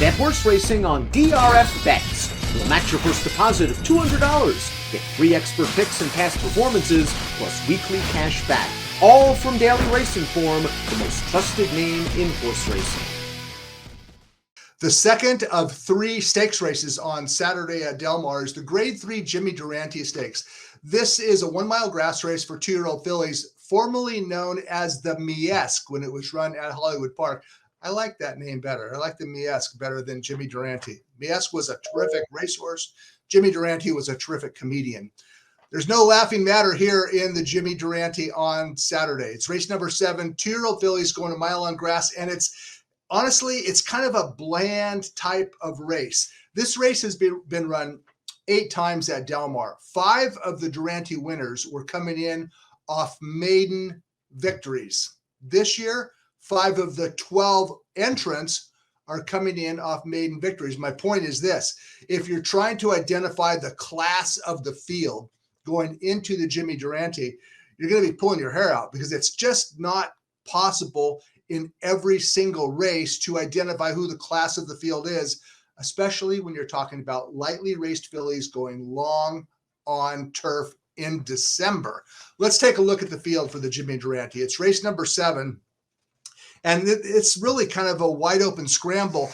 Bet horse racing on DRFTV. We'll match your first deposit of $200. Get free expert picks and past performances, plus weekly cash back. All from Daily Racing Form, the most trusted name in horse racing. The second of 3 stakes races on Saturday at Del Mar is the Grade 3 Jimmy Durante Stakes. This is a 1-mile grass race for 2-year-old fillies, formerly known as the Miesk when it was run at Hollywood Park. I like that name better. I like the Miesk better than Jimmy Durante. Miesk was a terrific racehorse. Jimmy Durante was a terrific comedian. There's no laughing matter here in the Jimmy Durante on Saturday. It's race number 7, 2-year-old fillies going a mile on grass, and honestly, it's kind of a bland type of race. This race has been run 8 times at Del Mar. 5 of the Durante winners were coming in off maiden victories. This year, 5 of the 12 entrants are coming in off maiden victories. My point is this: if you're trying to identify the class of the field going into the Jimmy Durante, you're going to be pulling your hair out, because it's just not possible in every single race to identify who the class of the field is, especially when you're talking about lightly raced fillies going long on turf in December. Let's take a look at the field for the Jimmy Durante. It's race number 7. And it's really kind of a wide open scramble.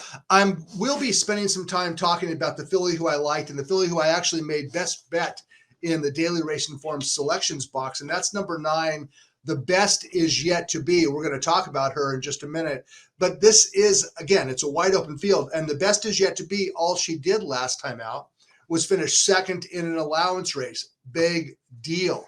We'll be spending some time talking about the filly who I liked and the filly who I actually made best bet in the Daily Racing Form selections box. And that's number 9. The Best Is Yet to Be. We're going to talk about her in just a minute. But this is, again, it's a wide open field. And The Best Is Yet to Be, all she did last time out was finish second in an allowance race. Big deal.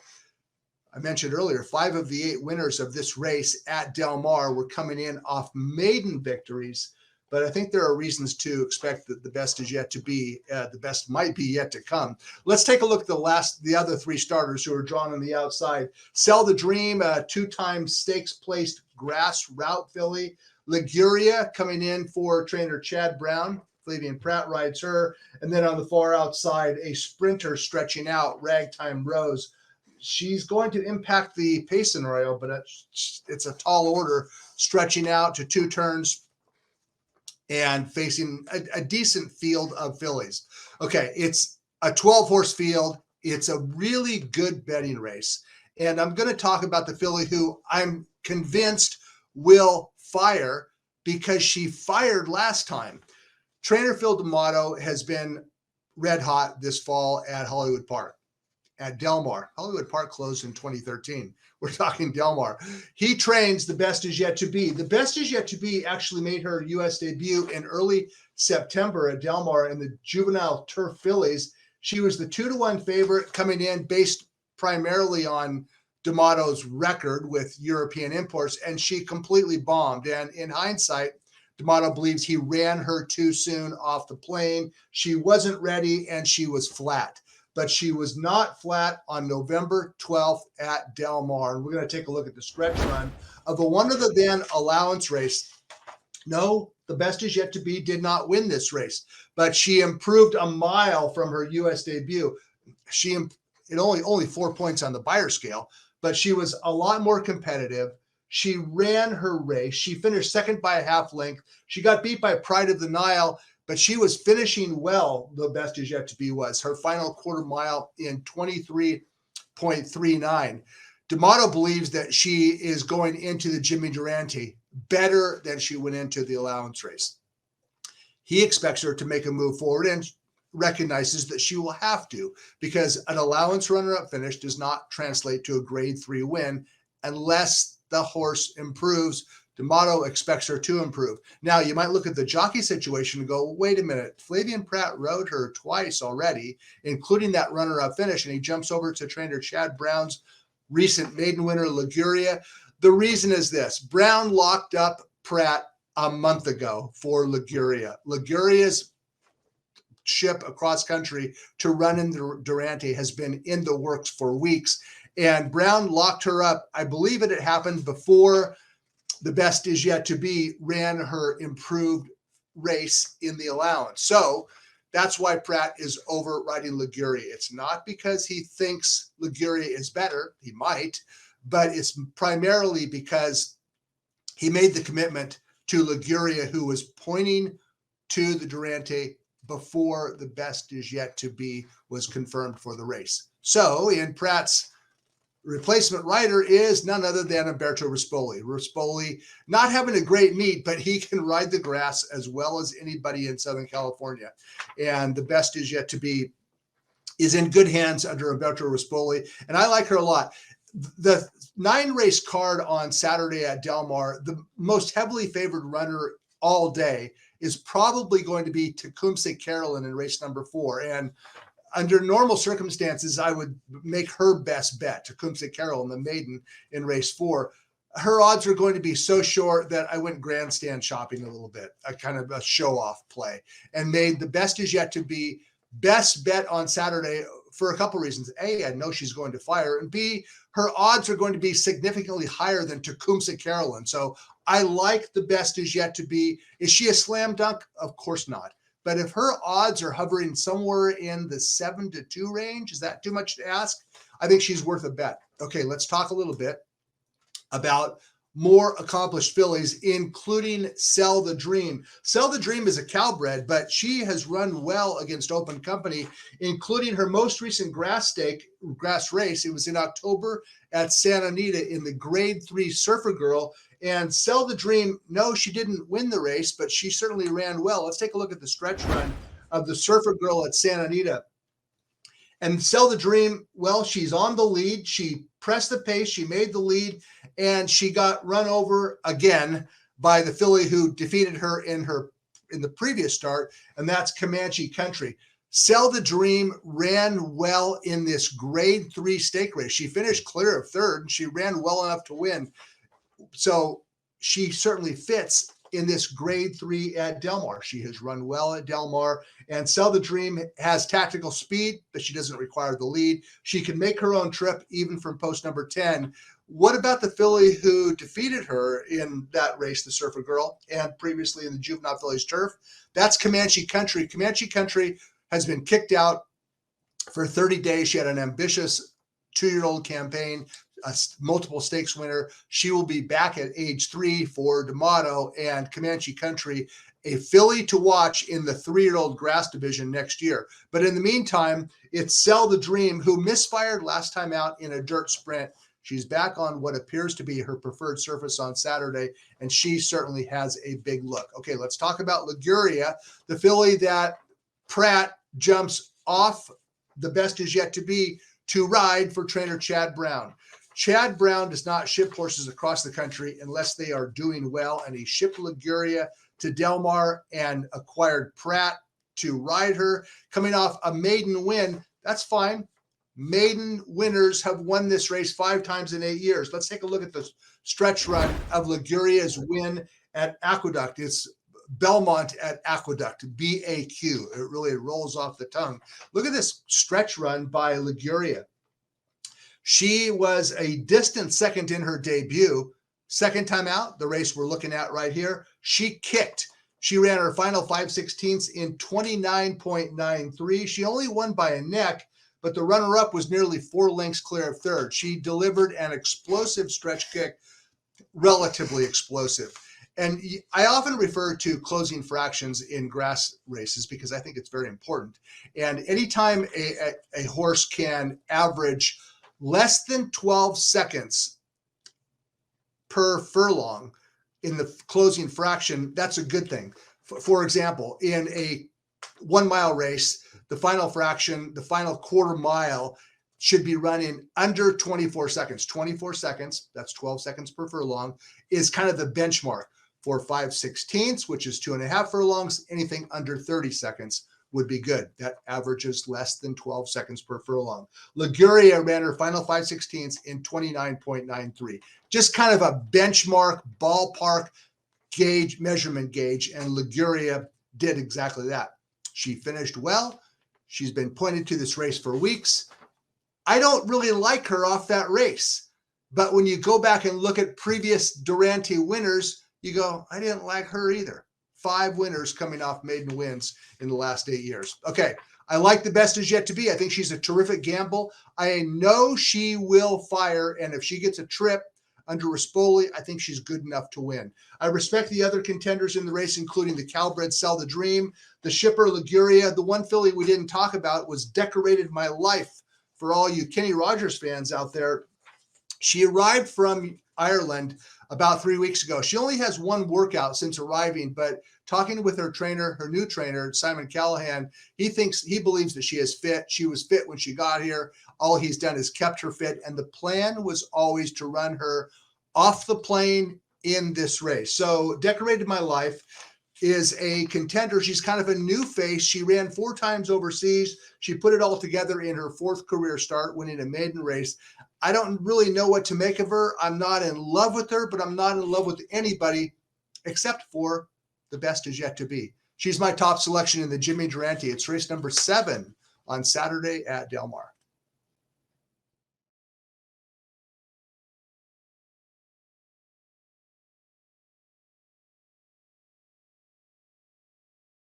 I mentioned earlier, 5 of the 8 winners of this race at Del Mar were coming in off maiden victories, but I think there are reasons to expect that the best is yet to be. The best might be yet to come. Let's take a look at the other 3 starters who are drawn on the outside. Sell the Dream, a 2-time stakes placed grass route filly. Liguria coming in for trainer Chad Brown. Flavian Pratt rides her. And then on the far outside, a sprinter stretching out, Ragtime Rose. She's going to impact the pace scenario, but it's a tall order, stretching out to 2 turns and facing a decent field of fillies. Okay, it's a 12-horse field. It's a really good betting race. And I'm going to talk about the filly who I'm convinced will fire, because she fired last time. Trainer Phil D'Amato has been red hot this fall at Hollywood Park. At Del Mar. Hollywood Park closed in 2013. We're talking Del Mar. He trains The Best Is Yet to Be. The Best Is Yet to Be actually made her U.S. debut in early September at Del Mar in the juvenile turf fillies. She was the 2-to-1 favorite coming in based primarily on D'Amato's record with European imports, and she completely bombed. And in hindsight, D'Amato believes he ran her too soon off the plane. She wasn't ready, and she was flat. But she was not flat on November 12th at Del Mar. And we're going to take a look at the stretch run of a one-of-the-then allowance race. No, The Best Is Yet to Be did not win this race, but she improved a mile from her U.S. debut. It only 4 points on the buyer scale, but she was a lot more competitive. She ran her race. She finished second by a half length. She got beat by Pride of the Nile, but she was finishing well. The Best Is Yet to Be was. Her final quarter mile in 23.39. D'Amato believes that she is going into the Jimmy Durante better than she went into the allowance race. He expects her to make a move forward and recognizes that she will have to, because an allowance runner-up finish does not translate to a grade 3 win unless the horse improves. D'Amato expects her to improve. Now, you might look at the jockey situation and go, wait a minute, Flavian Pratt rode her twice already, including that runner-up finish, and he jumps over to trainer Chad Brown's recent maiden winner, Liguria. The reason is this: Brown locked up Pratt a month ago for Liguria. Liguria's ship across country to run in the Durante has been in the works for weeks, and Brown locked her up. I believe it had happened before The Best Is Yet to Be ran her improved race in the allowance. So that's why Pratt is overriding Liguria. It's not because he thinks Liguria is better. He might, but it's primarily because he made the commitment to Liguria, who was pointing to the Durante before the best is yet to be was confirmed for the race. So in Pratt's replacement rider is none other than Umberto Rispoli. Rispoli not having a great meet, but he can ride the grass as well as anybody in Southern California. And the best is yet to be is in good hands under Umberto Rispoli. And I like her a lot. The 9-race card on Saturday at Del Mar, the most heavily favored runner all day is probably going to be Tecumseh Carolyn in race number 4. And under normal circumstances, I would make her best bet, Tecumseh Carolyn, the maiden in race 4. Her odds are going to be so short that I went grandstand shopping a little bit, a kind of a show-off play, and made the best is yet to be best bet on Saturday for a couple reasons. A, I know she's going to fire, and B, her odds are going to be significantly higher than Tecumseh Carolyn. So I like the best is yet to be. Is she a slam dunk? Of course not. But if her odds are hovering somewhere in the 7-2 range, is that too much to ask? I think she's worth a bet. Okay, let's talk a little bit about more accomplished fillies, including Sell the Dream. Sell the Dream is a Calbred, but she has run well against open company, including her most recent grass race. It was in October at Santa Anita in the Grade 3 Surfer Girl. And Sell the Dream, no, she didn't win the race, but she certainly ran well. Let's take a look at the stretch run of the Surfer Girl at Santa Anita. And Sell the Dream, well, she's on the lead. She pressed the pace. She made the lead, and she got run over again by the filly who defeated her in the previous start, and that's Comanche Country. Sell the Dream ran well in this Grade 3 stake race. She finished clear of third, and she ran well enough to win. So she certainly fits in this Grade 3 at Del Mar. She has run well at Del Mar, and Sell the Dream has tactical speed, but she doesn't require the lead. She can make her own trip even from post number 10. What about the filly who defeated her in that race, the Surfer Girl, and previously in the Juvenile Fillies Turf? That's Comanche Country. Comanche Country has been kicked out for 30 days. She had an ambitious 2-year-old campaign, a multiple stakes winner. She will be back at age 3 for D'Amato, and Comanche Country, a filly to watch in the 3-year-old grass division next year. But in the meantime, it's Sell the Dream, who misfired last time out in a dirt sprint. She's back on what appears to be her preferred surface on Saturday, and she certainly has a big look. Okay, let's talk about Liguria, the filly that Pratt jumps off the best is yet to be to ride for trainer Chad Brown. Chad Brown does not ship horses across the country unless they are doing well, and he shipped Liguria to Del Mar and acquired Pratt to ride her, coming off a maiden win. That's fine. Maiden winners have won this race 5 times in 8 years. Let's take a look at the stretch run of Liguria's win at Aqueduct. It's Belmont at Aqueduct, B-A-Q. It really rolls off the tongue. Look at this stretch run by Liguria. She was a distant second in her debut. Second time out, the race we're looking at right here, she kicked. She ran her final 5/16 in 29.93. She only won by a neck, but the runner-up was nearly 4 lengths clear of third. She delivered an explosive stretch kick, relatively explosive. And I often refer to closing fractions in grass races because I think it's very important. And anytime a horse can average less than 12 seconds per furlong in the closing fraction, that's a good thing. For example, in a 1-mile race, the final fraction, the final quarter mile should be running under 24 seconds. 24 seconds, that's 12 seconds per furlong, is kind of the benchmark. For 5/16, which is 2.5 furlongs, anything under 30 seconds would be good. That averages less than 12 seconds per furlong. Liguria ran her final 5/16 in 29.93. Just kind of a benchmark, ballpark gauge, measurement gauge, and Liguria did exactly that. She finished well. She's been pointed to this race for weeks. I don't really like her off that race, but when you go back and look at previous Durante winners, you go, I didn't like her either. 5 winners coming off maiden wins in the last 8 years. Okay, I like the best is yet to be. I think she's a terrific gamble. I know she will fire, and if she gets a trip, Under Rispoli, I think she's good enough to win. I respect the other contenders in the race, including the Calbred Sell the Dream, the Shipper Liguria. The one filly we didn't talk about was Decorated My Life. For all you Kenny Rogers fans out there, she arrived from Ireland about 3 weeks ago. She only has one workout since arriving, but talking with her trainer, her new trainer, Simon Callahan, he believes that she is fit. She was fit when she got here. All he's done is kept her fit. And the plan was always to run her off the plane in this race. So Decorated My Life is a contender. She's kind of a new face. She ran 4 times overseas. She put it all together in her 4th career start, winning a maiden race. I don't really know what to make of her. I'm not in love with her, but I'm not in love with anybody except for the best is yet to be. She's my top selection in the Jimmy Durante. It's race number 7 on Saturday at Del Mar.